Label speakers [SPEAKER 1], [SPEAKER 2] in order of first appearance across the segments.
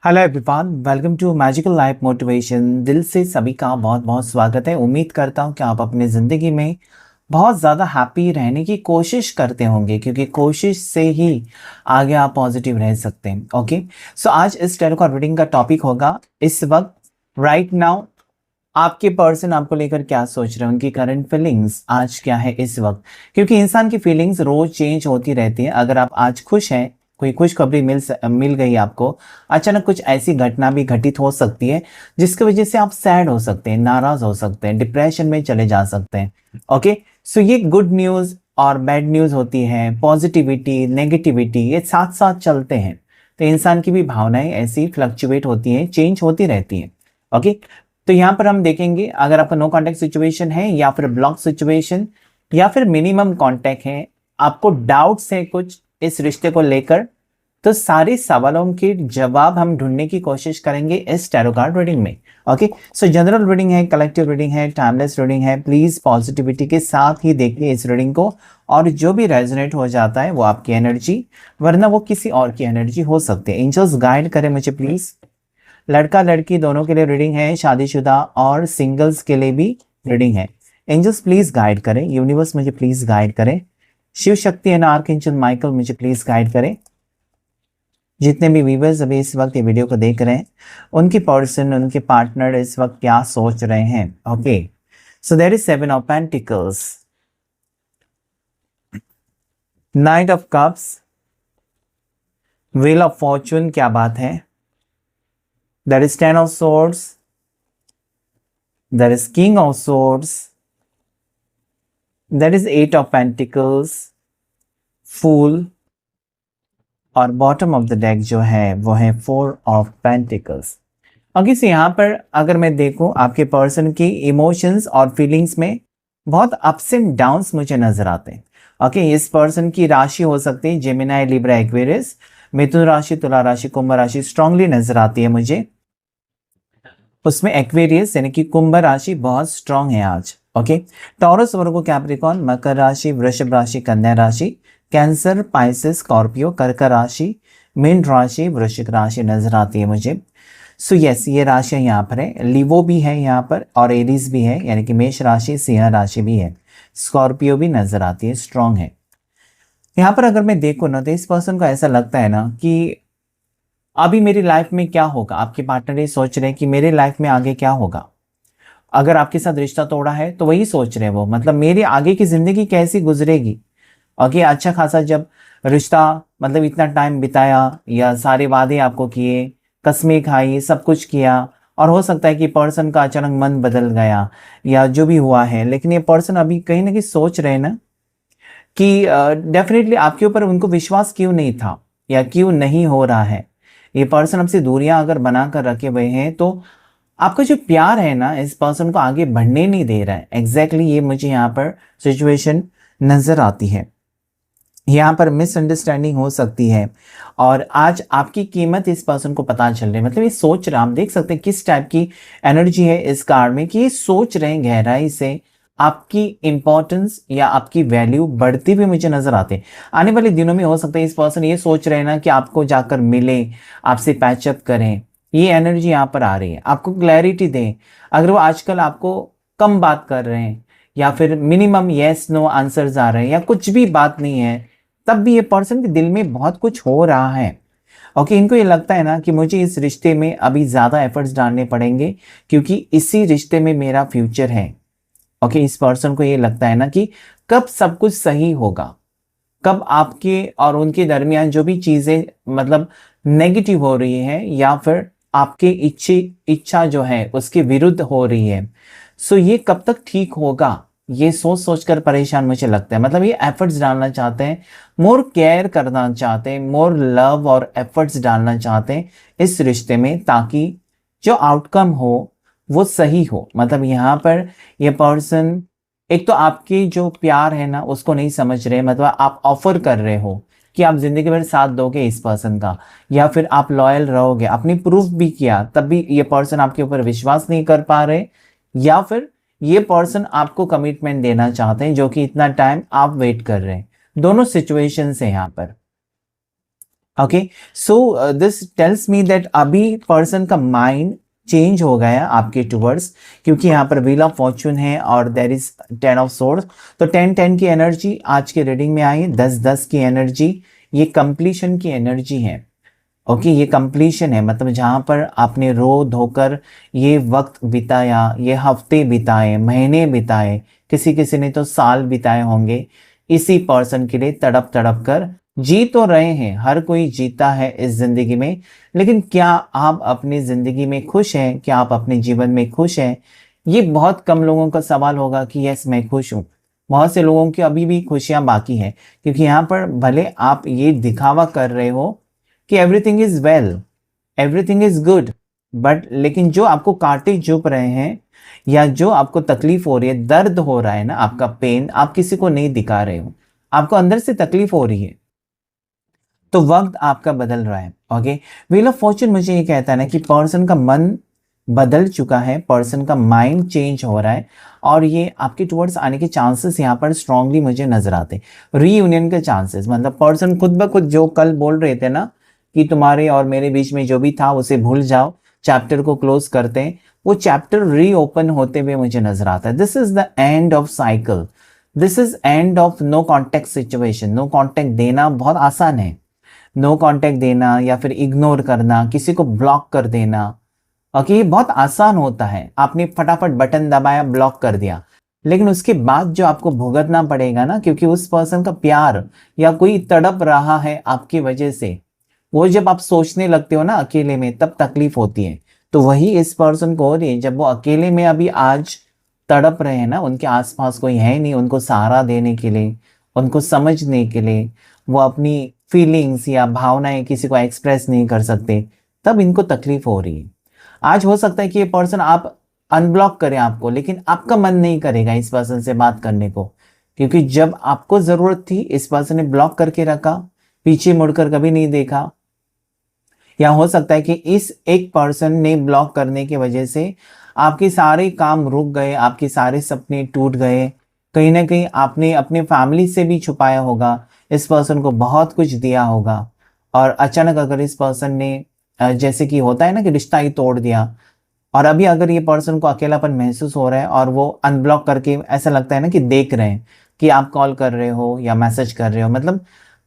[SPEAKER 1] Hello everyone, welcome to magical life motivation. दिल से सभी का बहुत बहुत स्वागत है। उम्मीद करता हूँ कि आप अपनी ज़िंदगी में बहुत ज़्यादा हैप्पी रहने की कोशिश करते होंगे, क्योंकि कोशिश से ही आगे आप पॉजिटिव रह सकते हैं। ओके, सो आज इस टैरो कार्ड रीडिंग का टॉपिक होगा इस वक्त, राइट नाउ, आपके पर्सन आपको लेकर क्या सोच रहे हैं, उनकी करंट फीलिंग्स आज क्या है इस वक्त। क्योंकि इंसान की फीलिंग्स रोज चेंज होती रहती है। अगर आप आज खुश हैं, कोई खुशखबरी मिल गई आपको, अचानक कुछ ऐसी घटना भी घटित हो सकती है जिसकी वजह से आप सैड हो सकते हैं, नाराज हो सकते हैं, डिप्रेशन में चले जा सकते हैं। ओके, सो ये गुड न्यूज़ और बैड न्यूज़ होती है, पॉजिटिविटी नेगेटिविटी ये साथ साथ चलते हैं। तो इंसान की भी भावनाएं ऐसी फ्लक्चुएट होती हैं, चेंज होती रहती हैं। ओके, तो यहाँ पर हम देखेंगे अगर आपका नो कांटेक्ट सिचुएशन है या फिर ब्लॉक सिचुएशन या फिर मिनिमम कांटेक्ट है, आपको डाउट्स है कुछ इस रिश्ते को लेकर, तो सारे सवालों के जवाब हम ढूंढने की कोशिश करेंगे इस टैरो कार्ड रीडिंग में। ओके, सो जनरल रीडिंग है, कलेक्टिव रीडिंग है, टाइमलेस रीडिंग है। प्लीज पॉजिटिविटी के साथ ही देखिए इस रीडिंग को, और जो भी रेजोनेट हो जाता है वो आपकी एनर्जी, वरना वो किसी और की एनर्जी हो सकती है। एंजल्स गाइड करें मुझे प्लीज। लड़का लड़की दोनों के लिए रीडिंग है, शादीशुदा और सिंगल्स के लिए भी रीडिंग है। एंजल्स प्लीज गाइड करें, यूनिवर्स मुझे प्लीज गाइड करें, Shiv Shakti and archangel Michael मुझे प्लीज गाइड करें। जितने भी व्यूवर्स अभी इस वक्त ये वीडियो को देख रहे हैं, उनकी पर्सन, उनके पार्टनर इस वक्त क्या सोच रहे हैं। Okay, so there is 7 of pentacles, knight of cups, wheel of fortune, क्या बात है। There is 10 of swords, there is king of swords, there is 8 of pentacles, fool, और बॉटम ऑफ द डेक जो है वो है 4 ऑफ पेंटिकल्स। ओके, सो यहाँ पर अगर मैं देखूं आपके पर्सन की इमोशंस और फीलिंग्स में बहुत अप्स एंड डाउन्स मुझे नजर आते हैं। ओके, इस पर्सन की राशि हो सकती है जेमिनी, लिब्रा, एक्वेरियस, मिथुन राशि, तुला राशि, कुंभ राशि स्ट्रांगली नजर आती है मुझे। उसमें एक्वेरियस यानी कि कुंभ राशि बहुत स्ट्रांग है आज। ओके, टॉरस, वर्गो, कैप्रिकॉन, मकर राशि, वृषभ राशि, कन्या राशि, कैंसर, पाइसेस, स्कॉर्पियो, कर्क राशि, मीन राशि, वृश्चिक राशि नजर आती है मुझे। सो यस, ये राशि यहाँ पर है। लिवो भी है यहाँ पर और एरीज भी है, यानी कि मेष राशि, सिंह राशि भी है, स्कॉर्पियो भी नजर आती है, स्ट्रांग है। यहाँ पर अगर मैं देखूँ ना, तो इस पर्सन को ऐसा लगता है ना कि अभी मेरी लाइफ में क्या होगा। आपके पार्टनर ये सोच रहे हैं कि मेरे लाइफ में आगे क्या होगा। अगर आपके साथ रिश्ता तोड़ा है तो वही सोच रहे हैं वो, मतलब मेरी आगे की जिंदगी कैसी गुजरेगी। ओके, अच्छा खासा जब रिश्ता, मतलब इतना टाइम बिताया या सारे वादे आपको किए, कस्में खाई, सब कुछ किया, और हो सकता है कि पर्सन का अचानक मन बदल गया या जो भी हुआ है, लेकिन ये पर्सन अभी कहीं ना कहीं सोच रहे हैं ना कि डेफिनेटली आपके ऊपर उनको विश्वास क्यों नहीं था या क्यों नहीं हो रहा है। ये पर्सन आपसे दूरियां अगर बना कर रखे हुए हैं, तो आपका जो प्यार है ना, इस पर्सन को आगे बढ़ने नहीं दे रहा है। एग्जैक्टली ये मुझे यहाँ पर सिचुएशन नजर आती है। यहाँ पर मिसअंडरस्टैंडिंग हो सकती है, और आज आपकी कीमत इस पर्सन को पता चल रही है। मतलब ये सोच रहा, आप देख सकते हैं किस टाइप की एनर्जी है इस कार्ड में, कि ये सोच रहे हैं गहराई से, आपकी इंपॉर्टेंस या आपकी वैल्यू बढ़ती हुई मुझे नजर आते हैं। आने वाले दिनों में हो सकता है इस पर्सन ये सोच रहे हैं ना कि आपको जाकर मिले, आपसे पैचअप करें। ये एनर्जी यहाँ पर आ रही है, आपको क्लैरिटी दें। अगर वो आजकल आपको कम बात कर रहे हैं या फिर मिनिमम येस नो आंसर्स आ रहे हैं या कुछ भी बात नहीं है, तब भी ये पर्सन के दिल में बहुत कुछ हो रहा है। ओके, इनको ये लगता है ना कि मुझे इस रिश्ते में अभी ज़्यादा एफर्ट्स डालने पड़ेंगे, क्योंकि इसी रिश्ते में मेरा फ्यूचर है। ओके, इस पर्सन को ये लगता है ना कि कब सब कुछ सही होगा, कब आपके और उनके दरमियान जो भी चीज़ें मतलब नेगेटिव हो रही है या फिर आपके इच्छा जो है उसके विरुद्ध हो रही है, सो ये कब तक ठीक होगा, ये सोच सोच कर परेशान मुझे लगता है। मतलब ये एफर्ट्स डालना चाहते हैं, मोर केयर करना चाहते हैं, मोर लव और एफर्ट्स डालना चाहते हैं इस रिश्ते में, ताकि जो आउटकम हो वो सही हो। मतलब यहाँ पर ये पर्सन एक तो आपकी जो प्यार है ना उसको नहीं समझ रहे, मतलब आप ऑफर कर रहे हो कि आप जिंदगी भर साथ दोगे इस पर्सन का, या फिर आप लॉयल रहोगे, आपने प्रूफ भी किया, तब भी ये पर्सन आपके ऊपर विश्वास नहीं कर पा रहे, या फिर ये पर्सन आपको कमिटमेंट देना चाहते हैं जो कि इतना टाइम आप वेट कर रहे हैं। दोनों सिचुएशन है यहाँ पर। Okay, so this tells me that अभी पर्सन का माइंड चेंज हो गया आपके टूवर्ड्स, क्योंकि यहाँ पर व्हील ऑफ फॉर्चून है और देर इज 10 ऑफ सोर्स। तो 10-10 की एनर्जी आज के रीडिंग में आई, 10-10 की एनर्जी, ये कंप्लीशन की एनर्जी है। ओके, ये कंप्लीशन है, मतलब जहाँ पर आपने रो धोकर ये वक्त बिताया, ये हफ्ते बिताए, महीने बिताए, किसी किसी ने तो साल बिताए होंगे इसी पर्सन के लिए तड़प तड़प कर। जी तो रहे हैं, हर कोई जीता है इस जिंदगी में, लेकिन क्या आप अपनी जिंदगी में खुश हैं? क्या आप अपने जीवन में खुश हैं? ये बहुत कम लोगों का सवाल होगा कि यस मैं खुश हूँ। बहुत से लोगों की अभी भी खुशियां बाकी हैं, क्योंकि यहाँ पर भले आप ये दिखावा कर रहे हो कि everything is well, everything is good, but लेकिन जो आपको कांटे चुभ रहे हैं या जो आपको तकलीफ हो रही है, दर्द हो रहा है ना, आपका पेन, आप किसी को नहीं दिखा रहे हो, आपको अंदर से तकलीफ हो रही है, तो वक्त आपका बदल रहा है। ओके, व्हील ऑफ फॉर्चून मुझे ये कहता है ना कि पर्सन का मन बदल चुका है, पर्सन का माइंड चेंज हो रहा है, और ये आपके टुवर्ड्स आने के चांसेस यहाँ पर स्ट्रांगली मुझे नजर आते हैं। रीयूनियन के चांसेस, मतलब पर्सन खुद ब खुद जो कल बोल रहे थे ना कि तुम्हारे और मेरे बीच में जो भी था उसे भूल जाओ, चैप्टर को क्लोज करते हैं, वो चैप्टर रीओपन होते हुए मुझे नजर आता है। This is the end of cycle, this is end of no contact situation. No contact देना बहुत आसान है, नो कांटेक्ट देना या फिर इग्नोर करना, किसी को ब्लॉक कर देना, ओके, ये बहुत आसान होता है। आपने फटाफट बटन दबाया, ब्लॉक कर दिया, लेकिन उसके बाद जो आपको भुगतना पड़ेगा ना, क्योंकि उस पर्सन का प्यार या कोई तड़प रहा है आपकी वजह से, वो जब आप सोचने लगते हो ना अकेले में, तब तकलीफ होती है। तो वही इस पर्सन को हो रही है, जब वो अकेले में अभी आज तड़प रहे हैं ना, उनके आसपास कोई है नहीं उनको सहारा देने के लिए, उनको समझने के लिए, वो अपनी फीलिंग्स या भावनाएं किसी को एक्सप्रेस नहीं कर सकते, तब इनको तकलीफ हो रही है। आज हो सकता है कि ये पर्सन आप अनब्लॉक करें आपको, लेकिन आपका मन नहीं करेगा इस पर्सन से बात करने को, क्योंकि जब आपको जरूरत थी इस पर्सन ने ब्लॉक करके रखा, पीछे मुड़कर कभी नहीं देखा। या हो सकता है कि इस एक पर्सन ने ब्लॉक करने की वजह से आपके सारे काम रुक गए, आपके सारे सपने टूट गए, कहीं ना कहीं आपने अपने फैमिली से भी छुपाया होगा, इस पर्सन को बहुत कुछ दिया होगा, और अचानक अगर इस पर्सन ने जैसे कि होता है ना कि रिश्ता ही तोड़ दिया, और अभी अगर ये पर्सन को अकेलापन महसूस हो रहा है और वो अनब्लॉक करके ऐसा लगता है ना कि देख रहे हैं कि आप कॉल कर रहे हो या मैसेज कर रहे हो, मतलब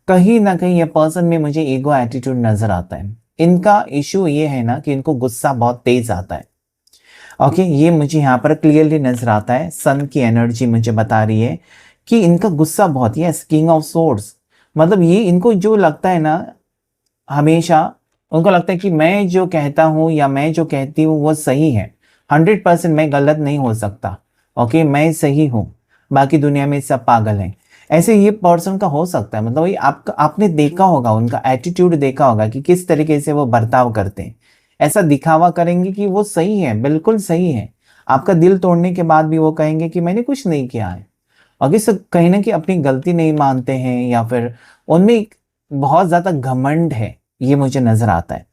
[SPEAKER 1] कहीं ना कहीं ये पर्सन में मुझे ईगो एटीट्यूड नजर आता है। इनका इशू ये है ना कि इनको गुस्सा बहुत तेज आता है। ओके, ये मुझे यहाँ पर क्लियरली नजर आता है। सन की एनर्जी मुझे बता रही है कि इनका गुस्सा बहुत, यस, किंग ऑफ सोर्ड्स, मतलब ये इनको जो लगता है ना, हमेशा उनको लगता है कि मैं जो कहता हूँ या मैं जो कहती हूँ वो सही है, 100% मैं गलत नहीं हो सकता। ओके, मैं सही हूँ, बाकी दुनिया में सब पागल हैं। ऐसे ये पर्सन का हो सकता है, मतलब वही आपका, आपने देखा होगा, उनका एटीट्यूड देखा होगा कि किस तरीके से वो बर्ताव करते हैं। ऐसा दिखावा करेंगे कि वो सही है, बिल्कुल सही है, आपका दिल तोड़ने के बाद भी वो कहेंगे कि मैंने कुछ नहीं किया है। और किस कहीं ना कहीं अपनी गलती नहीं मानते हैं, या फिर उनमें एक बहुत ज्यादा घमंड है, ये मुझे नजर आता है।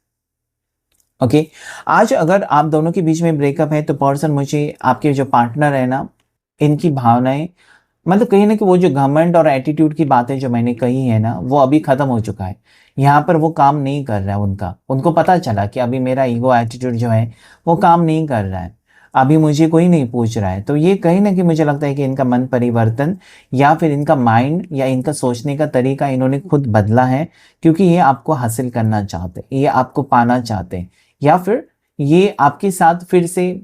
[SPEAKER 1] ओके, आज अगर आप दोनों के बीच में ब्रेकअप है, तो पर्सन, मुझे आपके जो पार्टनर है ना, इनकी भावनाएं, मतलब कहीं ना कि वो जो घमंड और एटीट्यूड की बातें जो मैंने कही है ना, वो अभी खत्म हो चुका है। यहाँ पर वो काम नहीं कर रहा है उनका, उनको पता चला कि अभी मेरा ईगो एटीट्यूड जो है वो काम नहीं कर रहा है, अभी मुझे कोई नहीं पूछ रहा है। तो ये कहीं ना कहीं मुझे लगता है कि इनका मन परिवर्तन या फिर इनका माइंड या इनका सोचने का तरीका इन्होंने खुद बदला है, क्योंकि ये आपको हासिल करना चाहते, ये आपको पाना चाहते हैं, या फिर ये आपके साथ फिर से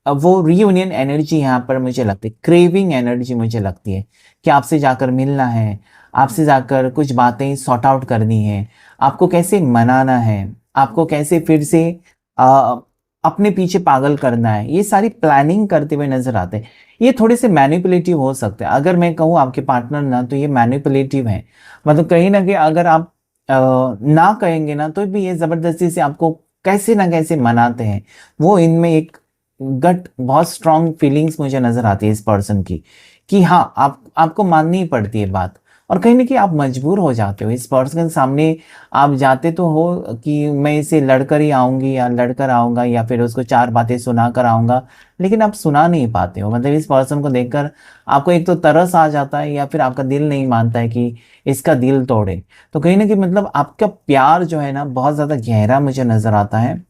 [SPEAKER 1] वो रीयूनियन एनर्जी यहाँ पर मुझे लगती है, क्रेविंग एनर्जी मुझे लगती है कि आपसे जाकर मिलना है, आपसे जाकर कुछ बातें सॉर्ट आउट करनी है, आपको कैसे मनाना है, आपको कैसे फिर से आ, अपने पीछे पागल करना है, ये सारी प्लानिंग करते हुए नजर आते हैं। ये थोड़े से मैनिपुलेटिव हो सकते हैं, अगर मैं कहूँ आपके पार्टनर ना, तो ये मैनिपुलेटिव है, मतलब कहीं ना कहीं अगर आप ना कहेंगे ना, तो भी ये जबरदस्ती से आपको कैसे ना कैसे मनाते हैं। वो इनमें एक गट बहुत स्ट्रांग फीलिंग्स मुझे नजर आती है इस पर्सन की, कि हाँ, आपको माननी ही पड़ती है बात, और कहीं ना कहीं आप मजबूर हो जाते हो, इस पर्सन के सामने आप जाते तो हो कि मैं इसे लड़कर ही आऊँगी या लड़कर आऊँगा या फिर उसको 4 बातें सुना कर आऊँगा, लेकिन आप सुना नहीं पाते हो। मतलब इस पर्सन को देखकर आपको एक तो तरस आ जाता है या फिर आपका दिल नहीं मानता है कि इसका दिल तोड़े। तो कहीं न कहीं मतलब आपका प्यार जो है ना बहुत ज़्यादा गहरा मुझे नज़र आता है।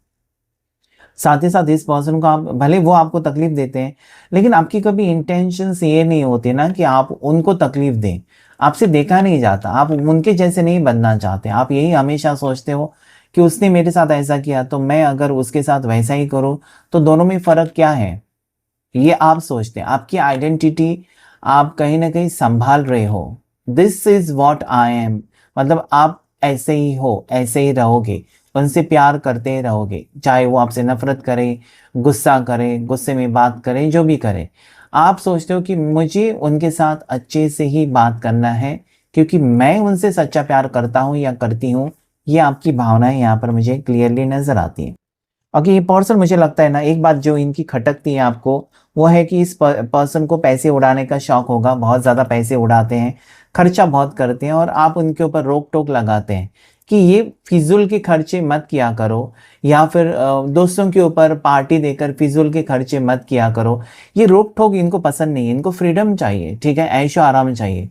[SPEAKER 1] साथ ही साथ इस पर्सन को आप भले वो आपको तकलीफ देते हैं, लेकिन आपकी कभी इंटेंशंस ये नहीं होती ना कि आप उनको तकलीफ दें। आपसे देखा नहीं जाता, आप उनके जैसे नहीं बनना चाहते। आप यही हमेशा सोचते हो कि उसने मेरे साथ ऐसा किया तो मैं अगर उसके साथ वैसा ही करूँ, तो दोनों में फ़र्क क्या है? ये आप सोचते हैं। आपकी आइडेंटिटी आप कहीं न कहीं सँभाल रहे हो। This is what I am, मतलब आप ऐसे ही हो, ऐसे ही रहोगे, उनसे प्यार करते ही रहोगे। चाहे वो आपसे नफ़रत करें, गुस्सा करें, गुस्से में बात करें, जो भी करें। आप सोचते हो कि मुझे उनके साथ अच्छे से ही बात करना है, क्योंकि मैं उनसे सच्चा प्यार करता हूँ या करती हूँ। ये आपकी भावनाएँ यहाँ पर मुझे क्लियरली नज़र आती हैं। ओके, ये पर्सन मुझे लगता है ना, एक बात जो इनकी खटकती है आपको, वो है कि इस पर्सन को पैसे उड़ाने का शौक होगा, बहुत ज़्यादा पैसे उड़ाते हैं, खर्चा बहुत करते हैं और आप उनके ऊपर रोक-टोक लगाते हैं कि ये फिज़ूल के खर्चे मत किया करो या फिर दोस्तों के ऊपर पार्टी देकर फिज़ूल के खर्चे मत किया करो। ये रोक-टोक इनको पसंद नहीं है, इनको फ्रीडम चाहिए, ठीक है? ऐशो-आराम चाहिए।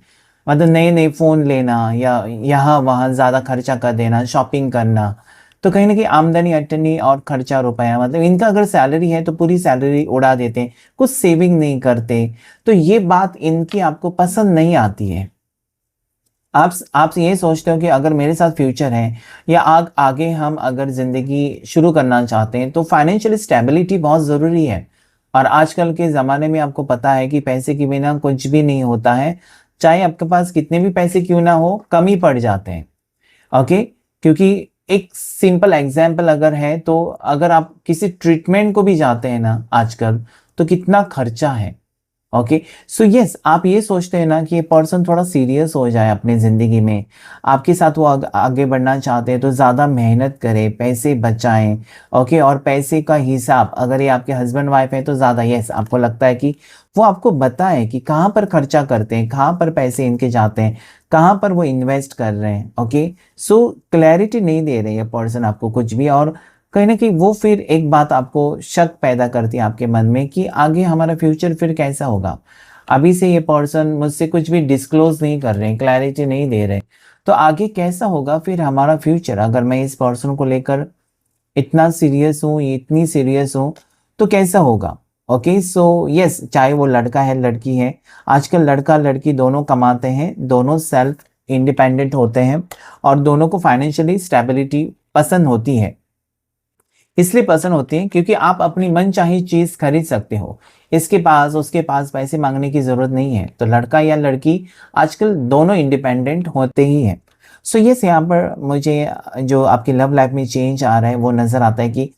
[SPEAKER 1] मतलब नए-नए फ़ोन लेना या यहाँ-वहाँ ज़्यादा खर्चा कर देना, शॉपिंग करना। तो कहीं न कहीं आमदनी अटनी और खर्चा रुपया, मतलब इनका अगर सैलरी है तो पूरी सैलरी उड़ा देते हैं, कुछ सेविंग नहीं करते। तो ये बात इनकी आपको पसंद नहीं आती है। आप ये सोचते हो कि अगर मेरे साथ फ्यूचर है या आगे हम अगर ज़िंदगी शुरू करना चाहते हैं तो फाइनेंशियल स्टेबिलिटी बहुत ज़रूरी है। और आजकल के ज़माने में आपको पता है कि पैसे के बिना कुछ भी नहीं होता है। चाहे आपके पास कितने भी पैसे क्यों ना हो, कम ही पड़ जाते हैं। ओके, क्योंकि एक सिंपल एग्जांपल अगर है तो अगर आप किसी ट्रीटमेंट को भी जाते हैं ना आजकल, तो कितना खर्चा है। ओके, सो यस, आप ये सोचते हैं ना कि ये पर्सन थोड़ा सीरियस हो जाए अपनी ज़िंदगी में, आपके साथ वो आगे बढ़ना चाहते हैं तो ज़्यादा मेहनत करें, पैसे बचाएं। ओके, और पैसे का हिसाब, अगर ये आपके हस्बैंड वाइफ हैं तो ज़्यादा, यस, आपको लगता है कि वो आपको बताएं कि कहाँ पर खर्चा करते हैं, कहाँ पर पैसे इनके जाते हैं, कहाँ पर वो इन्वेस्ट कर रहे हैं। ओके, सो क्लैरिटी नहीं दे रहे ये पर्सन आपको कुछ भी, और कहीं न कहीं वो फिर एक बात आपको शक पैदा करती है आपके मन में कि आगे हमारा फ्यूचर फिर कैसा होगा? अभी से ये पर्सन मुझसे कुछ भी डिस्क्लोज़ नहीं कर रहे हैं, क्लैरिटी नहीं दे रहे। तो आगे कैसा होगा फिर हमारा फ्यूचर, अगर मैं इस पर्सन को लेकर इतना सीरियस हूँ, इतनी सीरियस हूँ, तो कैसा होगा? ओके, सो यस, चाहे वो लड़का है, लड़की है, आजकल लड़का-लड़की दोनों कमाते हैं, दोनों सेल्फ इंडिपेंडेंट होते हैं और दोनों को फाइनेंशियली स्टेबिलिटी पसंद होती है। इसलिए पसंद होती है क्योंकि आप अपनी मनचाही चीज़ खरीद सकते हो। इसके पास, उसके पास पैसे माँगने की ज़रूरत नहीं है। तो लड़का या लड़की आजकल दोनों इंडिपेंडेंट होते ही हैं। सो यस, यहाँ पर मुझे जो आपकी लव लाइफ़ में चेंज आ रहा है वो नज़र आता है कि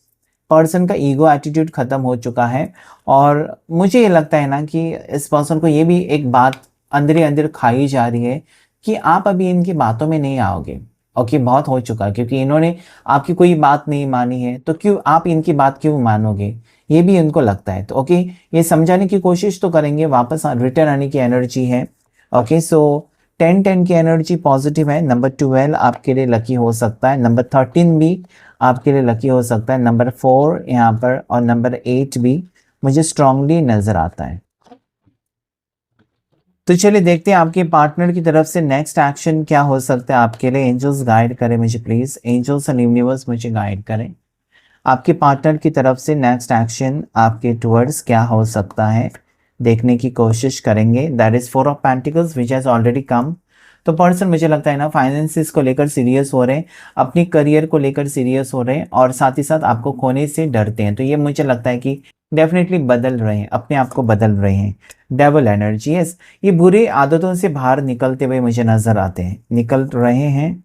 [SPEAKER 1] पर्सन का ईगो एटीट्यूड ख़त्म हो चुका है। और मुझे ये लगता है ना कि इस पर्सन को ये भी एक बात अंदर ही अंदर खाई जा रही है कि आप अभी इनकी बातों में नहीं आओगे। ओके, बहुत हो चुका है क्योंकि इन्होंने आपकी कोई बात नहीं मानी है, तो क्यों आप इनकी बात क्यों मानोगे? ये भी इनको लगता है। तो ओके, ये समझाने की कोशिश तो करेंगे, वापस रिटर्न आने की एनर्जी है। ओके, सो 10-10 की एनर्जी पॉजिटिव है। नंबर 12 आपके लिए लकी हो सकता है, नंबर 13 भी आपके लिए लकी हो सकता है, नंबर 4 यहाँ पर और नंबर 8 भी मुझे स्ट्रांगली नज़र आता है। तो चलिए देखते हैं आपके पार्टनर की तरफ से नेक्स्ट एक्शन क्या हो सकता है आपके लिए। एंजल्स गाइड करें मुझे प्लीज़, एंजल्स एंड यूनिवर्स मुझे गाइड करें। आपके पार्टनर की तरफ से नेक्स्ट एक्शन आपके टुवर्ड्स क्या हो सकता है, देखने की कोशिश करेंगे। That is 4 of pentacles which has already come. तो पर्सन मुझे लगता है ना फाइनेंसिस को लेकर सीरियस हो रहे हैं, अपनी करियर को लेकर सीरियस हो रहे हैं और साथ ही साथ आपको खोने से डरते हैं। तो ये मुझे लगता है कि डेफ़िनेटली बदल रहे हैं, अपने आप को बदल रहे हैं। डेविल एनर्जी, यस, ये बुरी आदतों से बाहर निकलते हुए मुझे नज़र आते हैं, निकल रहे हैं।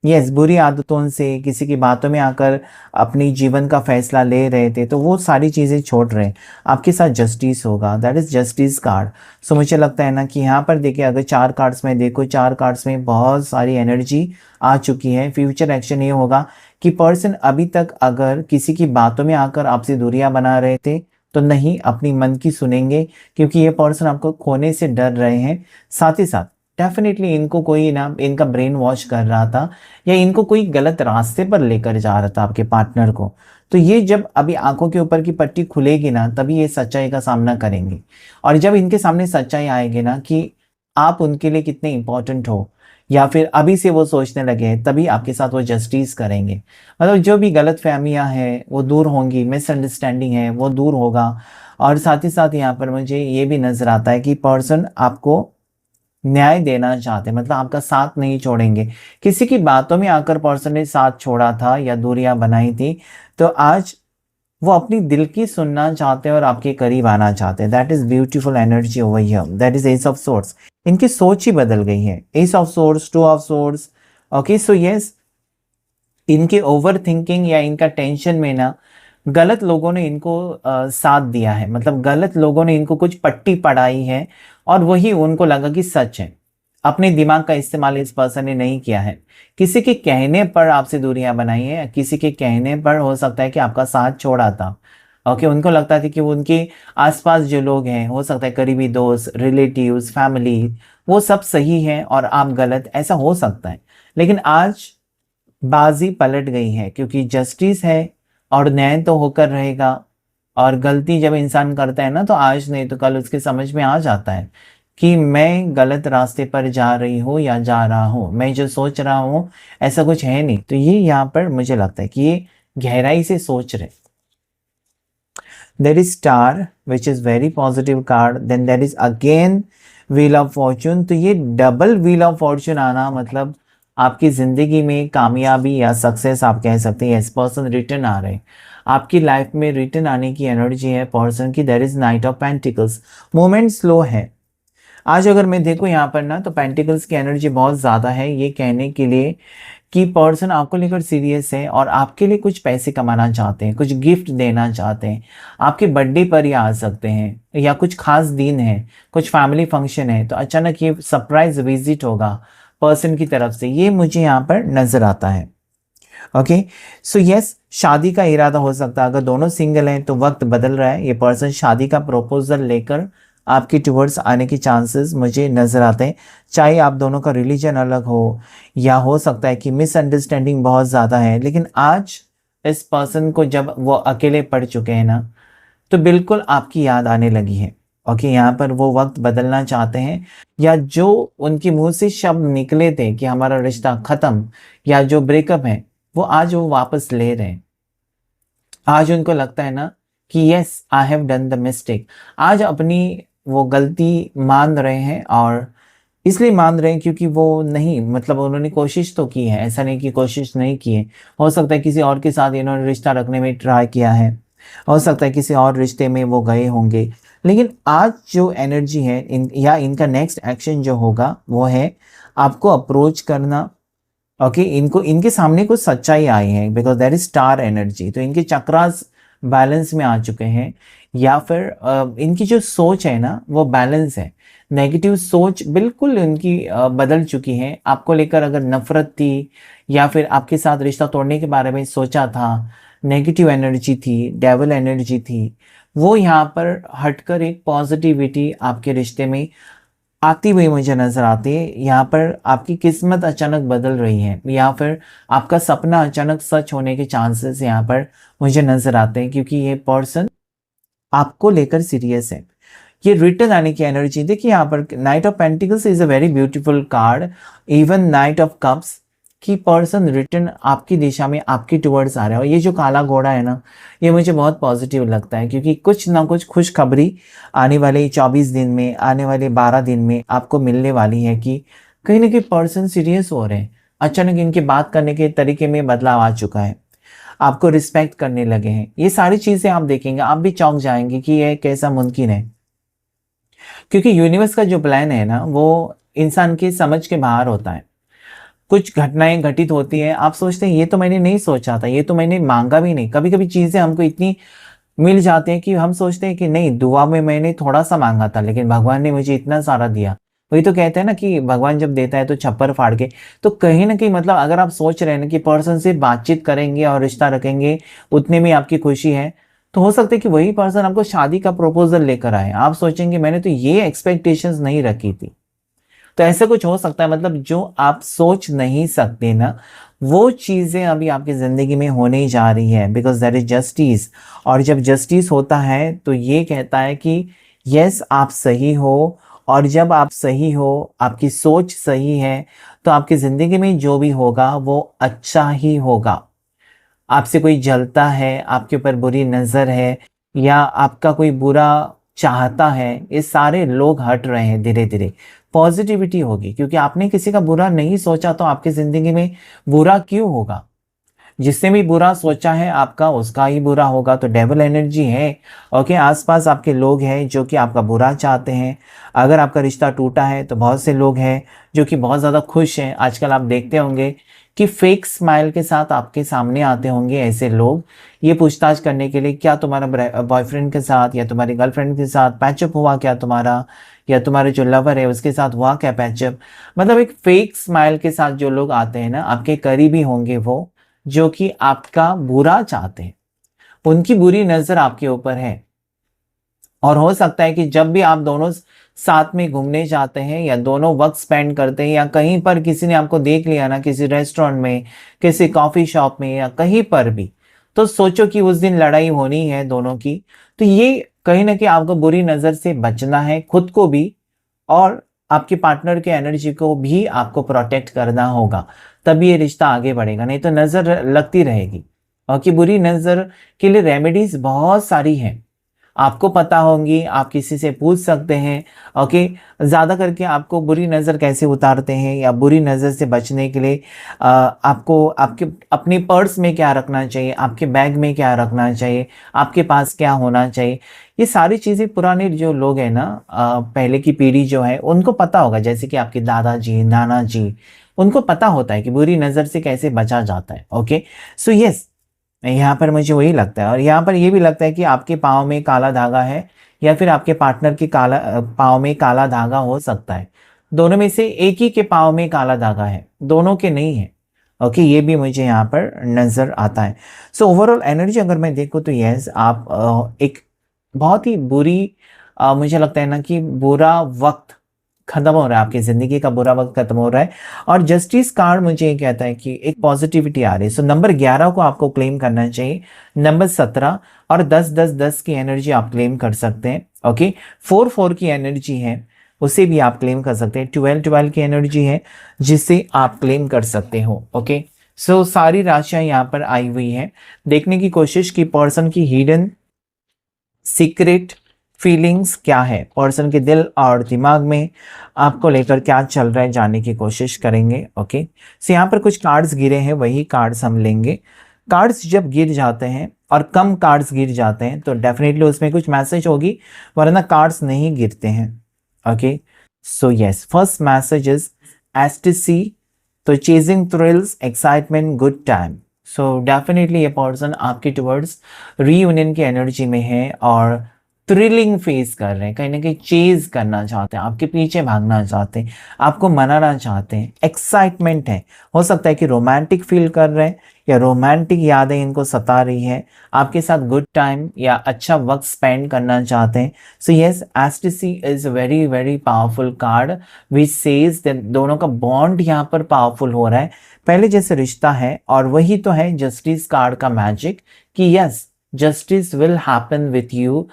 [SPEAKER 1] यस, बुरी आदतों से, किसी की बातों में आकर अपनी जीवन का फैसला ले रहे थे, तो वो सारी चीज़ें छोड़ रहे हैं। आपके साथ जस्टिस होगा, दैट इज़ जस्टिस कार्ड। सो मुझे लगता है ना कि यहाँ पर देखिए, अगर 4 कार्ड्स में देखो, 4 कार्ड्स में बहुत सारी एनर्जी आ चुकी है। फ्यूचर एक्शन ये होगा कि पर्सन अभी तक अगर किसी की बातों में आकर आपसे दूरियां बना रहे थे, तो नहीं, अपनी मन की सुनेंगे क्योंकि ये पर्सन आपको खोने से डर रहे हैं। साथ ही साथ डेफिनेटली इनको कोई ना इनका ब्रेन वॉश कर रहा था या इनको कोई गलत रास्ते पर लेकर जा रहा था आपके पार्टनर को। तो ये जब अभी आंखों के ऊपर की पट्टी खुलेगी ना, तभी ये सच्चाई का सामना करेंगे। और जब इनके सामने सच्चाई आएगी ना कि आप उनके लिए कितने इंपॉर्टेंट हो, या फिर अभी से वो सोचने लगे हैं, तभी आपके साथ वो जस्टिस करेंगे। मतलब जो भी गलत फहमियाँ हैं वो दूर होंगी, मिसअंडरस्टैंडिंग है वो दूर होगा। और साथ ही साथ यहाँ पर मुझे ये भी नज़र आता है कि पर्सन आपको न्याय देना चाहते हैं, मतलब आपका साथ नहीं छोड़ेंगे। किसी की बातों में आकर पर्सन ने साथ छोड़ा था या दूरियां बनाई थी, तो आज वो अपनी दिल की सुनना चाहते हैं और आपके करीब आना चाहते हैं। That is beautiful energy over here, that is S of source. इनकी सोच ही बदल गई है। S of source, two of source. Okay, so yes, इनके ओवर थिंकिंग या इनका टेंशन में ना गलत लोगों ने इनको साथ दिया है, मतलब गलत लोगों ने इनको कुछ पट्टी पढ़ाई है और वही उनको लगा कि सच है। अपने दिमाग का इस्तेमाल इस पर्सन ने नहीं किया है। किसी के कहने पर आपसे दूरियां बनाई है, किसी के कहने पर हो सकता है कि आपका साथ छोड़ा था। ओके, उनको लगता था कि वो उनके आसपास जो लोग हैं, हो सकता है करीबी दोस्त, रिलेटिव्स, फैमिली, वो सब सही है और आप गलत, ऐसा हो सकता है। लेकिन आज बाजी पलट गई है, क्योंकि जस्टिस है और न्याय तो होकर रहेगा। और गलती जब इंसान करता है ना, तो आज नहीं तो कल उसके समझ में आ जाता है कि मैं गलत रास्ते पर जा रही हूँ या जा रहा हूँ, मैं जो सोच रहा हूँ ऐसा कुछ है नहीं। तो ये यहाँ पर मुझे लगता है कि ये गहराई से सोच रहे। There is star which is very positive card, then there is again wheel of fortune. तो ये डबल व्हील ऑफ फॉर्चून आना मतलब आपकी जिंदगी में कामयाबी या सक्सेस आप कह सकते हैं। इस पर्सन रिटर्न आ रहे हैं, आपकी लाइफ में रिटर्न आने की एनर्जी है पर्सन की। There is knight of pentacles. Moment slow है आज। अगर मैं देखूं यहाँ पर ना, तो पेंटिकल्स की एनर्जी बहुत ज़्यादा है, ये कहने के लिए कि पर्सन आपको लेकर सीरियस है और आपके लिए कुछ पैसे कमाना चाहते हैं, कुछ गिफ्ट देना चाहते हैं। आपके बर्थडे पर ये आ सकते हैं या कुछ खास दिन है, कुछ फैमिली फंक्शन है, तो अचानक ये सरप्राइज विजिट होगा पर्सन की तरफ से, ये मुझे यहाँ पर नजर आता है। ओके, सो यस, शादी का इरादा हो सकता है। अगर दोनों सिंगल हैं तो वक्त बदल रहा है, ये पर्सन शादी का प्रपोजल लेकर आपके टुवर्ड्स आने के चांसेस मुझे नजर आते हैं। चाहे आप दोनों का रिलीजन अलग हो, या हो सकता है कि मिसअंडरस्टैंडिंग बहुत ज़्यादा है, लेकिन आज इस पर्सन को जब वो अकेले पड़ चुके हैं ना, तो बिल्कुल आपकी याद आने लगी है। ओके, यहाँ पर वो वक्त बदलना चाहते हैं, या जो उनके मुंह से शब्द निकले थे कि हमारा रिश्ता ख़त्म या जो ब्रेकअप है, वो आज वो वापस ले रहे हैं। आज उनको लगता है ना कि yes, I have done the mistake. आज अपनी वो गलती मान रहे हैं, और इसलिए मान रहे हैं क्योंकि वो नहीं, मतलब उन्होंने कोशिश तो की है, ऐसा नहीं कि कोशिश नहीं की है। हो सकता है किसी और के साथ इन्होंने रिश्ता रखने में ट्राई किया है, हो सकता है किसी और रिश्ते में वो गए होंगे, लेकिन आज जो एनर्जी है या इनका नेक्स्ट एक्शन जो होगा वो है आपको अप्रोच करना। ओके, इनको इनके सामने कुछ सच्चाई आई है, because there is star energy. तो इनके चक्रास बैलेंस में आ चुके हैं, या फिर इनकी जो सोच है ना वो बैलेंस है। नेगेटिव सोच बिल्कुल इनकी बदल चुकी है। आपको लेकर अगर नफरत थी या फिर आपके साथ रिश्ता तोड़ने के बारे में सोचा था, नेगेटिव एनर्जी थी, डेविल एनर्जी थी, वो यहाँ पर हटकर एक पॉजिटिविटी आपके रिश्ते में आती हुई मुझे नजर आती है। यहाँ पर आपकी किस्मत अचानक बदल रही है, या फिर आपका सपना अचानक सच होने के चांसेस यहाँ पर मुझे नजर आते हैं, क्योंकि ये पर्सन आपको लेकर सीरियस है। ये रिटर्न आने की एनर्जी देखिए यहाँ पर। Night of pentacles is a very beautiful card, even night of cups, कि पर्सन रिटर्न आपकी दिशा में आपकी टुवर्ड्स आ रहा है। और ये जो काला घोड़ा है ना, ये मुझे बहुत पॉजिटिव लगता है, क्योंकि कुछ ना कुछ खुशखबरी आने वाले 24 दिन में, आने वाले 12 दिन में आपको मिलने वाली है, कि कहीं ना कहीं पर्सन सीरियस हो रहे हैं। अचानक इनके बात करने के तरीके में बदलाव आ चुका है, आपको रिस्पेक्ट करने लगे हैं। ये सारी चीजें आप देखेंगे, आप भी चौंक जाएंगे कि ये कैसा मुमकिन है, क्योंकि यूनिवर्स का जो प्लान है ना वो इंसान की समझ के बाहर होता है। कुछ घटनाएं घटित होती हैं, आप सोचते हैं ये तो मैंने नहीं सोचा था, ये तो मैंने मांगा भी नहीं। कभी कभी चीजें हमको इतनी मिल जाती हैं कि हम सोचते हैं कि नहीं, दुआ में मैंने थोड़ा सा मांगा था लेकिन भगवान ने मुझे इतना सारा दिया। वही तो कहते हैं ना कि भगवान जब देता है तो छप्पर फाड़ के। तो कहीं ना कहीं मतलब अगर आप सोच रहे हैं ना कि पर्सन से बातचीत करेंगे और रिश्ता रखेंगे, उतने में आपकी खुशी है, तो हो सकता है कि वही पर्सन आपको शादी का प्रपोजल लेकर आए। आप सोचेंगे मैंने तो ये एक्सपेक्टेशंस नहीं रखी थी। तो ऐसा कुछ हो सकता है, मतलब जो आप सोच नहीं सकते ना, वो चीजें अभी आपकी जिंदगी में होने जा रही है, बिकॉज दैट इज जस्टिस। और जब जस्टिस होता है तो ये कहता है कि यस आप सही हो, और जब आप सही हो, आपकी सोच सही है, तो आपकी जिंदगी में जो भी होगा वो अच्छा ही होगा। आपसे कोई जलता है, आपके ऊपर बुरी नज़र है, या आपका कोई बुरा चाहता है, ये सारे लोग हट रहे हैं धीरे धीरे। पॉजिटिविटी होगी, क्योंकि आपने किसी का बुरा नहीं सोचा तो आपकी ज़िंदगी में बुरा क्यों होगा। जिसने भी बुरा सोचा है आपका, उसका ही बुरा होगा। तो डेविल एनर्जी है। ओके, आसपास आपके लोग हैं जो कि आपका बुरा चाहते हैं। अगर आपका रिश्ता टूटा है तो बहुत से लोग हैं जो कि बहुत ज़्यादा खुश हैं। आजकल आप देखते होंगे कि फेक स्माइल के साथ आपके सामने आते होंगे ऐसे लोग, ये पूछताछ करने के लिए क्या तुम्हारा बॉयफ्रेंड के साथ या तुम्हारी गर्लफ्रेंड के साथ पैचअप हुआ क्या तुम्हारा, या तुम्हारे जो लवर है उसके साथ हुआ क्या पैचअप। मतलब एक फेक स्माइल के साथ जो लोग आते हैं ना, आपके करीबी होंगे वो, जो कि आपका बुरा चाहते हैं। उनकी बुरी नज़र आपके ऊपर है। और हो सकता है कि जब भी आप दोनों साथ में घूमने जाते हैं या दोनों वक्त स्पेंड करते हैं, या कहीं पर किसी ने आपको देख लिया ना, किसी रेस्टोरेंट में, किसी कॉफ़ी शॉप में, या कहीं पर भी, तो सोचो कि उस दिन लड़ाई होनी है दोनों की। तो ये कहीं ना कहीं आपको बुरी नज़र से बचना है, खुद को भी और आपके पार्टनर के एनर्जी को भी आपको प्रोटेक्ट करना होगा, तभी ये रिश्ता आगे बढ़ेगा। नहीं तो नज़र लगती रहेगी। और कि बुरी नज़र के लिए रेमेडीज बहुत सारी हैं, आपको पता होंगी, आप किसी से पूछ सकते हैं। ओके, ज़्यादा करके आपको बुरी नज़र कैसे उतारते हैं या बुरी नज़र से बचने के लिए आपको आपके अपने पर्स में क्या रखना चाहिए, आपके बैग में क्या रखना चाहिए, आपके पास क्या होना चाहिए, ये सारी चीज़ें पुराने जो लोग हैं ना, पहले की पीढ़ी जो है उनको पता होगा। जैसे कि आपके दादाजी, नाना जी, उनको पता होता है कि बुरी नज़र से कैसे बचा जाता है। ओके, सो यस, यहाँ पर मुझे वही लगता है। और यहाँ पर ये भी लगता है कि आपके पाँव में काला धागा है, या फिर आपके पार्टनर के पाँव में काला धागा हो सकता है। दोनों में से एक ही के पाँव में काला धागा है, दोनों के नहीं है। ओके, ये भी मुझे यहाँ पर नज़र आता है। सो ओवरऑल एनर्जी अगर मैं देखूँ तो यस, आप एक बहुत ही बुरी, मुझे लगता है ना कि बुरा वक्त खत्म हो रहा है, आपकी ज़िंदगी का बुरा वक्त खत्म हो रहा है। और जस्टिस कार्ड मुझे ये कहता है कि एक पॉजिटिविटी आ रही है। सो नंबर 11 को आपको क्लेम करना चाहिए, नंबर 17 और 10-10-10 की एनर्जी आप क्लेम कर सकते हैं। ओके, 4-4 की एनर्जी है, उसे भी आप क्लेम कर सकते हैं। 12-12 की एनर्जी है, जिसे आप क्लेम कर सकते हो। ओके, सो सारी राशियां यहाँ पर आई हुई हैं। देखने की कोशिश की पर्सन की हिडन सीक्रेट फीलिंग्स क्या है, पर्सन के दिल और दिमाग में आपको लेकर क्या चल रहा है, जानने की कोशिश करेंगे। ओके, सो यहाँ पर कुछ कार्ड्स गिरे हैं, वही कार्ड्स हम लेंगे। कार्ड्स जब गिर जाते हैं और कम कार्ड्स गिर जाते हैं तो डेफिनेटली उसमें कुछ मैसेज होगी, वरना कार्ड्स नहीं गिरते हैं। Okay, so yes, first message is ecstasy, तो chasing thrills, excitement, good time. So definitely ये पर्सन आपके टुवर्ड्स रीयूनियन की एनर्जी में है और थ्रिलिंग फेस कर रहे हैं, कहीं ना कहीं चेज करना चाहते हैं, आपके पीछे भागना चाहते हैं, आपको मनाना चाहते हैं, एक्साइटमेंट है। हो सकता है कि रोमांटिक फील कर रहे हैं या रोमांटिक यादें इनको सता रही है, आपके साथ गुड टाइम या अच्छा वक्त स्पेंड करना चाहते हैं। So yes, ecstasy is very very powerful card which says दोनों का बॉन्ड यहाँ पर पावरफुल हो रहा है, पहले जैसे रिश्ता है। और वही तो है जस्टिस कार्ड का मैजिक, कि yes, justice will happen with you.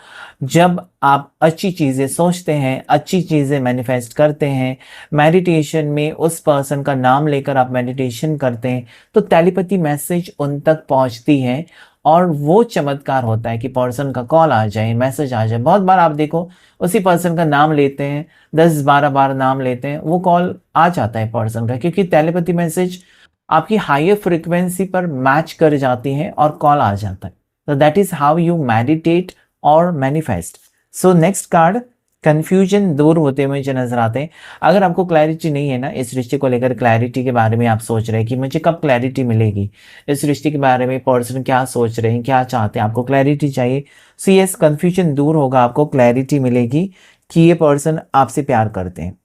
[SPEAKER 1] जब आप अच्छी चीज़ें सोचते हैं, अच्छी चीज़ें मैनिफेस्ट करते हैं, मेडिटेशन में उस पर्सन का नाम लेकर आप मेडिटेशन करते हैं, तो टेलीपैथी मैसेज उन तक पहुंचती है। और वो चमत्कार होता है कि पर्सन का कॉल आ जाए, मैसेज आ जाए। बहुत बार आप देखो, उसी पर्सन का नाम लेते हैं, 10-12 बार नाम लेते हैं, वो कॉल आ जाता है पर्सन का, क्योंकि टेलीपैथी मैसेज आपकी हायर फ्रिक्वेंसी पर मैच कर जाती है और कॉल आ जाता है। So that is how you meditate or manifest. So next card, confusion दूर होते हुए मुझे नजर आते हैं। अगर आपको क्लैरिटी नहीं है ना इस रिश्ते को लेकर, क्लैरिटी के बारे में आप सोच रहे हैं कि मुझे कब क्लैरिटी मिलेगी, इस रिश्ते के बारे में पर्सन क्या सोच रहे हैं, क्या चाहते हैं, आपको क्लैरिटी चाहिए। सो यस, कंफ्यूजन दूर होगा, आपको क्लैरिटी मिलेगी कि ये पर्सन आपसे प्यार करते हैं।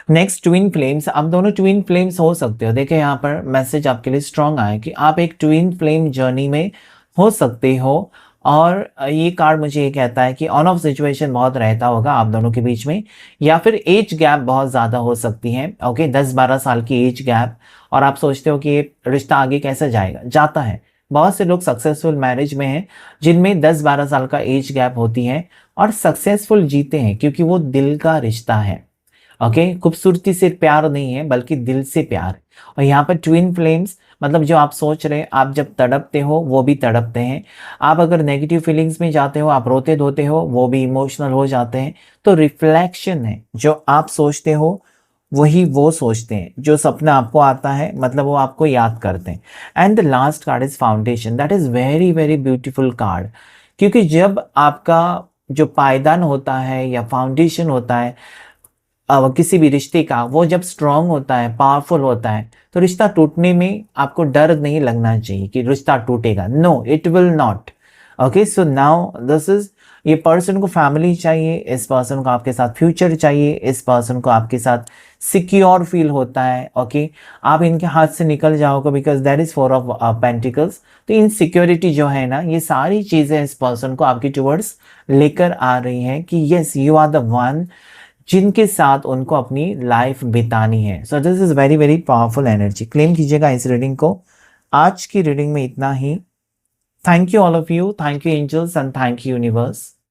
[SPEAKER 1] Next, twin flames. आप दोनों ट्विन फ्लेम्स हो सकते हो। देखिए यहाँ पर मैसेज आपके लिए स्ट्रांग आया कि आप एक ट्विन फ्लेम जर्नी में हो सकते हो, और ये कार्ड मुझे ये कहता है कि ऑन ऑफ सिचुएशन बहुत रहता होगा आप दोनों के बीच में, या फिर एज गैप बहुत ज़्यादा हो सकती है। ओके, 10-12 साल की एज गैप, और आप सोचते हो कि ये रिश्ता आगे कैसे जाएगा, जाता है। बहुत से लोग सक्सेसफुल मैरिज में हैं जिनमें 10-12 साल का एज गैप होती है और सक्सेसफुल जीते हैं, क्योंकि वो दिल का रिश्ता है। ओके, खूबसूरती से प्यार नहीं है बल्कि दिल से प्यार। और यहाँ पर ट्विन फ्लेम्स मतलब जो आप सोच रहे हैं, आप जब तड़पते हो वो भी तड़पते हैं। आप अगर नेगेटिव फीलिंग्स में जाते हो, आप रोते धोते हो, वो भी इमोशनल हो जाते हैं। तो रिफ्लेक्शन है, जो आप सोचते हो वही वो सोचते हैं। जो सपना आपको आता है मतलब वो आपको याद करते हैं। And the last card is foundation. That is very very beautiful card, क्योंकि जब आपका जो पायदान होता है या फाउंडेशन होता है किसी भी रिश्ते का, वो जब स्ट्रांग होता है, पावरफुल होता है, तो रिश्ता टूटने में आपको डर नहीं लगना चाहिए कि रिश्ता टूटेगा। No, it will not. Okay, so now this is, ये पर्सन को फैमिली चाहिए, इस पर्सन को आपके साथ फ्यूचर चाहिए, इस पर्सन को आपके साथ सिक्योर फील होता है। ओके, आप इनके हाथ से निकल जाओगे because that is 4 of pentacles. तो इनसिक्योरिटी जो है ना, ये सारी चीजें इस पर्सन को आपकी टुवर्ड्स लेकर आ रही हैं कि yes you are the one जिनके साथ उनको अपनी लाइफ बितानी है। So this is very very powerful energy. Claim कीजिएगा इस रीडिंग को। आज की रीडिंग में इतना ही। Thank you all of you, thank you angels and thank you universe.